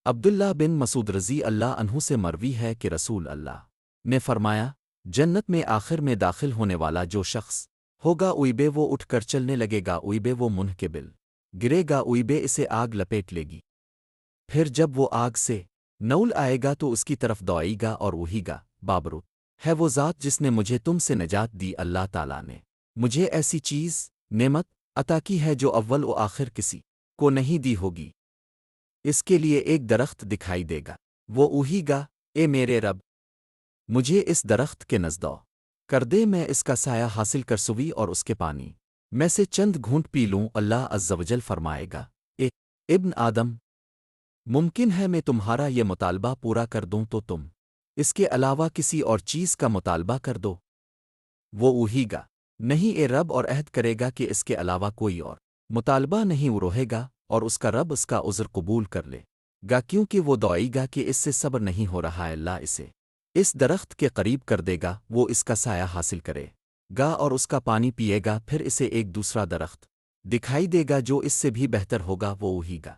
عبداللہ بن مسعود رضی اللہ عنہ سے مروی ہے کہ رسول اللہ نے فرمایا، جنت میں آخر میں داخل ہونے والا جو شخص ہوگا اوئبے وہ اٹھ کر چلنے لگے گا، اوئبے وہ منہ کے بل گرے گا، اوئبے اسے آگ لپیٹ لے گی، پھر جب وہ آگ سے نول آئے گا تو اس کی طرف دوڑے گا اور وہی گا، بابرو ہے وہ ذات جس نے مجھے تم سے نجات دی، اللہ تعالیٰ نے مجھے ایسی چیز نعمت عطا کی ہے جو اول و آخر کسی کو نہیں دی ہوگی۔ اس کے لیے ایک درخت دکھائی دے گا، وہ اوہی گا، اے میرے رب، مجھے اس درخت کے نزدو کر دے، میں اس کا سایہ حاصل کر سوی اور اس کے پانی میں سے چند گھونٹ پی لوں۔ اللہ عز و جل فرمائے گا، اے ابن آدم، ممکن ہے میں تمہارا یہ مطالبہ پورا کر دوں تو تم اس کے علاوہ کسی اور چیز کا مطالبہ کر دو۔ وہ اوہی گا، نہیں اے رب، اور عہد کرے گا کہ اس کے علاوہ کوئی اور مطالبہ نہیں، وہ روہے گا اور اس کا رب اس کا عذر قبول کر لے گا، کیونکہ وہ دوڑے گا کہ اس سے صبر نہیں ہو رہا ہے، اللہ اسے اس درخت کے قریب کر دے گا، وہ اس کا سایہ حاصل کرے گا اور اس کا پانی پیے گا، پھر اسے ایک دوسرا درخت دکھائی دے گا جو اس سے بھی بہتر ہوگا، وہ وہی گا۔